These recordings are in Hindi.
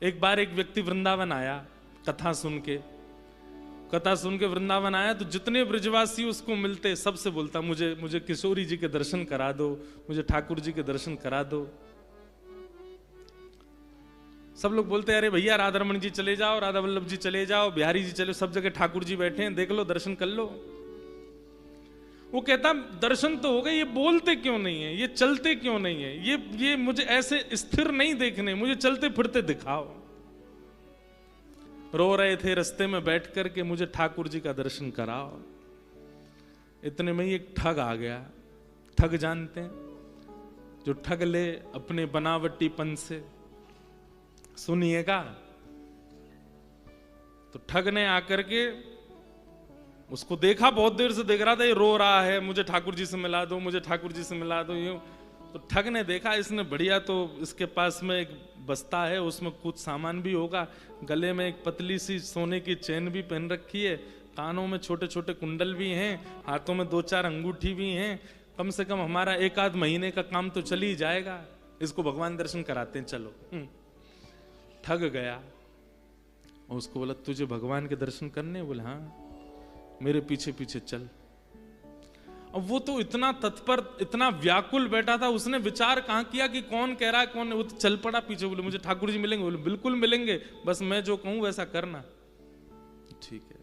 एक बार एक व्यक्ति वृंदावन आया कथा सुन के वृंदावन आया, तो जितने ब्रजवासी उसको मिलते सबसे बोलता मुझे किशोरी जी के दर्शन करा दो, मुझे ठाकुर जी के दर्शन करा दो। सब लोग बोलते अरे भैया राधा रमन जी चले जाओ, राधा वल्लभ जी चले जाओ, बिहारी जी चले, सब जगह ठाकुर जी बैठे हैं, देख लो, दर्शन कर लो। वो कहता दर्शन तो हो गए, ये बोलते क्यों नहीं है, ये चलते क्यों नहीं है, ये मुझे ऐसे स्थिर नहीं देखने, मुझे चलते फिरते दिखाओ। रो रहे थे रास्ते में बैठ कर के मुझे ठाकुर जी का दर्शन कराओ। इतने में ही एक ठग आ गया। ठग जानते हैं, जो ठग ले अपने बनावटीपन से, सुनिएगा। तो ठग ने आकर के उसको देखा, बहुत देर से देख रहा था, ये रो रहा है, मुझे ठाकुर जी से मिला दो, मुझे ठाकुर जी से मिला दो, यूं। तो ठग ने देखा इसने बढ़िया, तो इसके पास में एक बस्ता है, उसमें कुछ सामान भी होगा, गले में एक पतली सी सोने की चेन भी पहन रखी है, कानों में छोटे छोटे कुंडल भी हैं, हाथों में 2-4 अंगूठी भी हैं, कम से कम हमारा 1-आध महीने का काम तो चल ही जाएगा, इसको भगवान दर्शन कराते हैं, चलो। ठग गया और उसको बोला तुझे भगवान के दर्शन करने? बोले हाँ, मेरे पीछे पीछे चल। अब वो तो इतना तत्पर, इतना व्याकुल बैठा था, उसने विचार कहां किया कि कौन कह रहा है कौन, वो तो चल पड़ा पीछे। बोले मुझे ठाकुर जी मिलेंगे? बोले बिल्कुल मिलेंगे, बस मैं जो कहूं वैसा करना। ठीक है।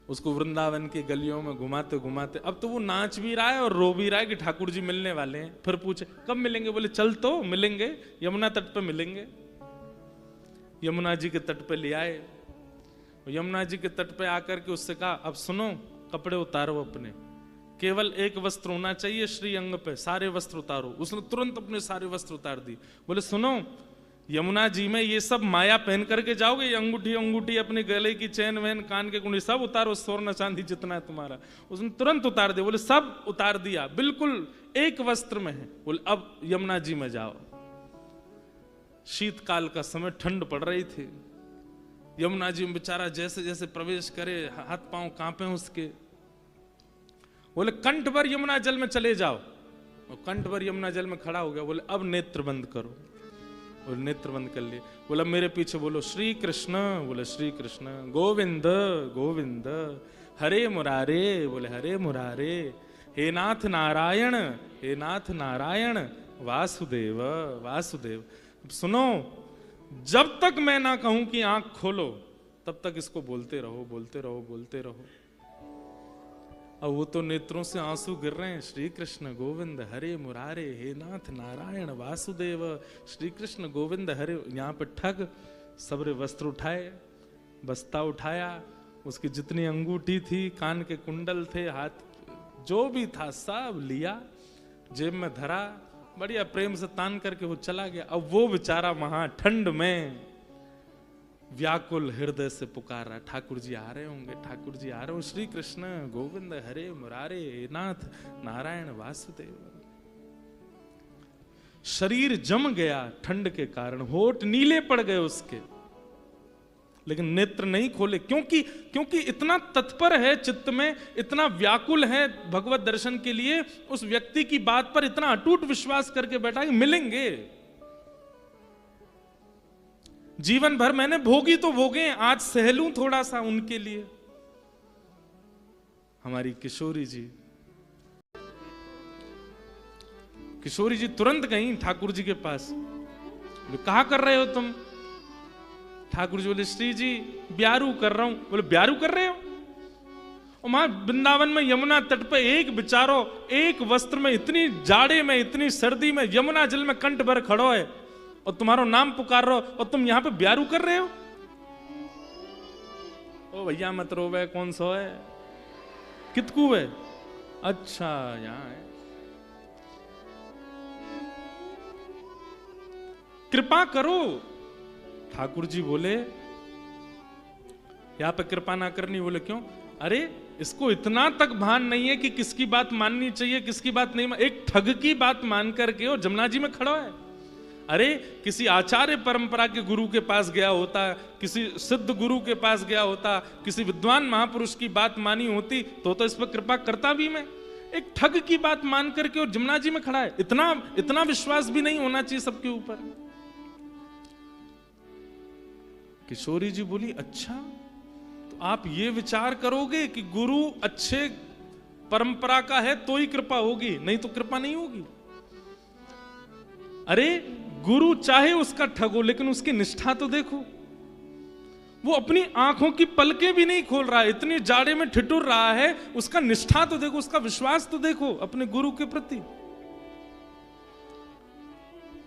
उसको वृंदावन की गलियों में घुमाते घुमाते, अब तो वो नाच भी रहा है और रो भी रहा है कि ठाकुर जी मिलने वाले हैं। फिर पूछे कब मिलेंगे? बोले चल तो मिलेंगे, यमुना तट पे मिलेंगे। यमुना जी के तट पे ले आए। यमुना जी के तट पे आकर के उससे कहा अब सुनो, कपड़े उतारो अपने, केवल एक वस्त्र होना चाहिए श्री अंग पे, सारे वस्त्र उतारो। उसने तुरंत अपने सारे वस्त्र उतार दी। बोले सुनो, यमुना जी में ये सब माया पहन करके जाओगे, ये अंगूठी अंगूठी अपने गले की चैन वैन कान के कुंडली सब उतारो, स्वर्ण चांदी जितना है तुम्हारा। उसने तुरंत उतार दिया। बोले सब उतार दिया, बिल्कुल एक वस्त्र में है। बोले अब यमुना जी में जाओ। शीतकाल का समय, ठंड पड़ रही थी। यमुना जी में बेचारा जैसे जैसे प्रवेश करे हाथ पांव कांपे उसके। बोले कंठ भर यमुना जल में चले जाओ। और कंठ भर यमुना जल में खड़ा हो गया। बोले अब नेत्र बंद करो। और नेत्र बंद कर लिए। बोला मेरे पीछे बोलो श्री कृष्ण। बोले श्री कृष्ण। गोविंद गोविंद हरे मुरारे। बोले हरे मुरारे। हे नाथ नारायण, हे नाथ नारायण, वासुदेव वासुदेव। सुनो, जब तक मैं ना कहूं कि आंख खोलो तब तक इसको बोलते रहो बोलते रहो बोलते रहो। अब वो तो नेत्रों से आंसू गिर रहे हैं। श्री कृष्ण गोविंद हरे मुरारे, हे नाथ नारायण वासुदेव, श्री कृष्ण गोविंद हरे। यहाँ पे ठग सबरे वस्त्र उठाए, बस्ता उठाया, उसकी जितनी अंगूठी थी, कान के कुंडल थे, हाथ जो भी था सब लिया, जेब में धरा, बढ़िया प्रेम से तान करके वो चला गया। अब वो बेचारा वहां ठंड में व्याकुल हृदय से पुकार रहा, ठाकुर जी आ रहे होंगे, ठाकुर जी आ रहे हो, श्री कृष्ण गोविंद हरे मुरारे, नाथ नारायण वासुदेव। शरीर जम गया ठंड के कारण, होठ नीले पड़ गए उसके, लेकिन नेत्र नहीं खोले। क्योंकि इतना तत्पर है चित्त में, इतना व्याकुल है भगवत दर्शन के लिए, उस व्यक्ति की बात पर इतना अटूट विश्वास करके बैठा कि मिलेंगे। जीवन भर मैंने भोगी तो भोगे, आज सहलूं थोड़ा सा उनके लिए। हमारी किशोरी जी, किशोरी जी तुरंत गई ठाकुर जी के पास। कहा कर रहे हो तुम? ठाकुर जी बोले श्री जी ब्यारू कर रहा हूं। बोले ब्यारू कर रहे हो? और वहां वृंदावन में यमुना तट पे एक बेचारो एक वस्त्र में, इतनी जाड़े में, इतनी सर्दी में, यमुना जल में कंठ भर खड़ो है और तुम्हारो नाम पुकार रहे हो, और तुम यहां पे ब्यारू कर रहे हो? ओ भैया मत रोवे, कौन सो है, कितकू है? अच्छा यहां है। कृपा करो। ठाकुर जी बोले यहां पे कृपा ना करनी। बोले क्यों? अरे इसको इतना तक भान नहीं है कि किसकी बात माननी चाहिए, किसकी बात नहीं। एक ठग की बात मान करके और जमुना जी में खड़ा है। अरे किसी आचार्य परंपरा के गुरु के पास गया होता, किसी सिद्ध गुरु के पास गया होता, किसी विद्वान महापुरुष की बात मानी होती तो इस पर कृपा करता भी मैं। एक ठग की बात मान करके और जमुना जी में खड़ा है। इतना विश्वास भी नहीं होना चाहिए सबके ऊपर। किशोरी जी बोली, अच्छा तो आप ये विचार करोगे कि गुरु अच्छे परंपरा का है तो ही कृपा होगी, नहीं तो कृपा नहीं होगी। अरे गुरु चाहे उसका ठग हो, लेकिन उसकी निष्ठा तो देखो। वो अपनी आंखों की पलकें भी नहीं खोल रहा है, इतनी जाड़े में ठिठुर रहा है, उसका निष्ठा तो देखो, उसका विश्वास तो देखो अपने गुरु के प्रति।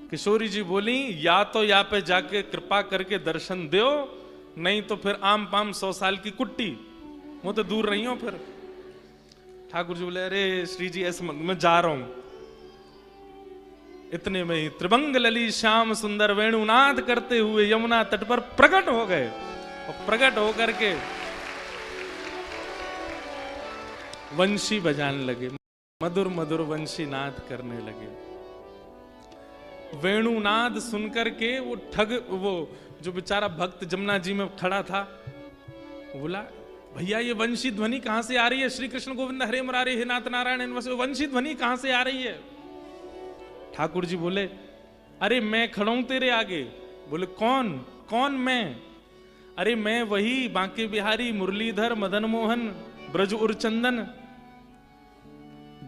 किशोरी जी बोली, या तो यहाँ पे जाके कृपा करके दर्शन दो, नहीं तो फिर आम पाम 100 साल की कुट्टी, वो तो दूर रही हो फिर। ठाकुर जी बोले, अरे श्री जी ऐसे मैं जा रहा हूं। इतने में ही त्रिभंग लली श्याम सुंदर वेणुनाद करते हुए यमुना तट पर प्रकट हो गए, और प्रकट होकर के वंशी बजाने लगे, मधुर मधुर वंशी नाद करने लगे। वेणुनाद सुनकर के वो ठग, वो जो बेचारा भक्त जमुना जी में खड़ा था, बोला, भैया ये वंशी ध्वनि कहां से आ रही है? श्री कृष्ण गोविंद हरे मुरारी हे नाथ नारायण, वंशी ध्वनि कहां से आ रही है? ठाकुर जी बोले, अरे मैं खड़ा हूं तेरे आगे। बोले, कौन कौन मैं? अरे मैं वही बांके बिहारी मुरलीधर मदन मोहन ब्रज उरचंदन,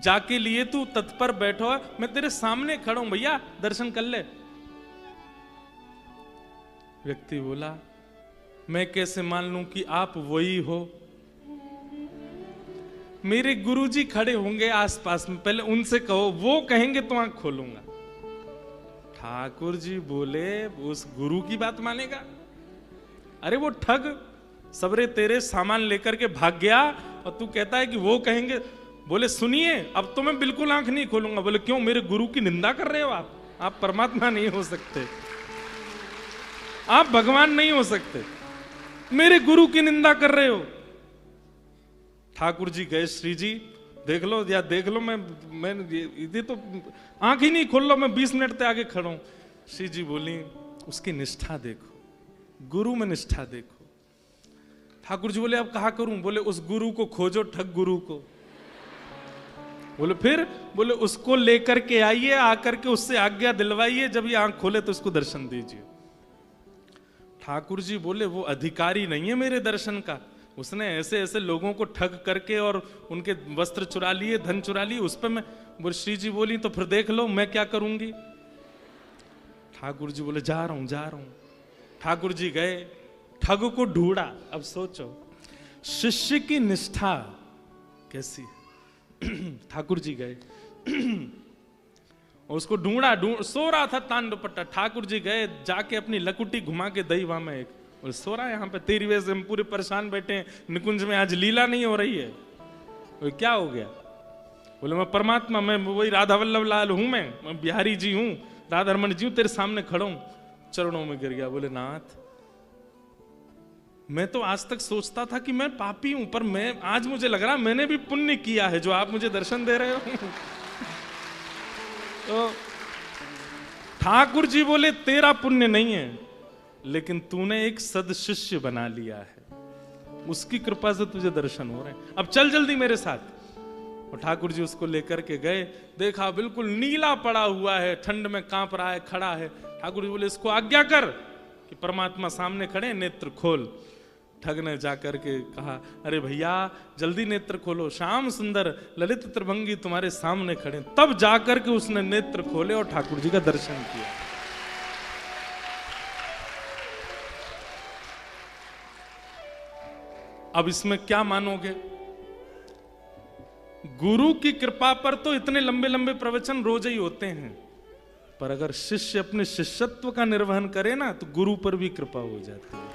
जाके लिए तू तत्पर बैठो, मैं तेरे सामने खड़ा हूं, भैया दर्शन कर ले। व्यक्ति बोला, मैं कैसे मान लूं कि आप वही हो? मेरे गुरुजी खड़े होंगे आसपास में, पहले उनसे कहो, वो कहेंगे तो आंख खोलूंगा। ठाकुर जी बोले, उस गुरु की बात मानेगा? अरे वो ठग सबरे तेरे सामान लेकर के भाग गया, और तू कहता है कि वो कहेंगे। बोले, सुनिए अब तो मैं बिल्कुल आंख नहीं खोलूंगा। बोले, क्यों? मेरे गुरु की निंदा कर रहे हो आप परमात्मा नहीं हो सकते, आप भगवान नहीं हो सकते, मेरे गुरु की निंदा कर रहे हो। ठाकुर जी गए, श्री जी देख लो या देख लो, मैं ये तो आंख ही नहीं खोल लो, मैं 20 मिनट तक आगे खड़ा हूं। श्री जी बोली, उसकी निष्ठा देखो, गुरु में निष्ठा देखो। ठाकुर जी बोले, अब कहा करूं? बोले, उस गुरु को खोजो, ठग गुरु को। बोले, फिर? बोले, उसको लेकर के आइए, आकर के उससे आज्ञा दिलवाइए, जब ये आंख खोले तो उसको दर्शन दीजिए। ठाकुर जी बोले, वो अधिकारी नहीं है मेरे दर्शन का, उसने ऐसे ऐसे लोगों को ठग करके और उनके वस्त्र चुरा लिए, धन चुरा लिए, उस पर मैं। बोले, श्री जी बोली, तो फिर देख लो मैं क्या करूंगी। ठाकुर जी बोले, जा रहा हूं जा रहा हूं। ठाकुर जी गए, ठग को ढूंढा। अब सोचो शिष्य की निष्ठा कैसी है। ठाकुर जी गए उसको ढूंढा, सो रहा था तांडवपट्टा। ठाकुर जी गए, जाके अपनी लकुटी घुमा के दई वहां में एक, और सो रहा है यहाँ पे, तेरी वजह से हम पूरे परेशान बैठे हैं, निकुंज में आज लीला नहीं हो रही है। वो क्या हो गया? बोले, मैं परमात्मा, मैं वही राधा वल्लभ लाल हूं, मैं बिहारी जी हूं, राधा रमन जी हूं, तेरे सामने खड़ा हूं। चरणों में गिर गया। बोले, नाथ मैं तो आज तक सोचता था कि मैं पापी हूं, पर मैं आज मुझे लग रहा मैंने भी पुण्य किया है जो आप मुझे दर्शन दे रहे हो। तो ठाकुर जी बोले, तेरा पुण्य नहीं है, लेकिन तूने एक सदशिष्य बना लिया है, उसकी कृपा से तुझे दर्शन हो रहे हैं। अब चल जल्दी मेरे साथ। और ठाकुर जी उसको लेकर के गए, देखा बिल्कुल नीला पड़ा हुआ है, ठंड में कांप रहा है, खड़ा है। ठाकुर जी बोले, इसको आज्ञा कर कि परमात्मा सामने खड़े, नेत्र खोल। ठग ने जाकर के कहा, अरे भैया जल्दी नेत्र खोलो, श्याम सुंदर ललित त्रिभंगी तुम्हारे सामने खड़े। तब जाकर के उसने नेत्र खोले और ठाकुर जी का दर्शन किया। अब इसमें क्या मानोगे? गुरु की कृपा पर तो इतने लंबे लंबे प्रवचन रोज ही होते हैं, पर अगर शिष्य अपने शिष्यत्व का निर्वहन करे ना, तो गुरु पर भी कृपा हो जाती है।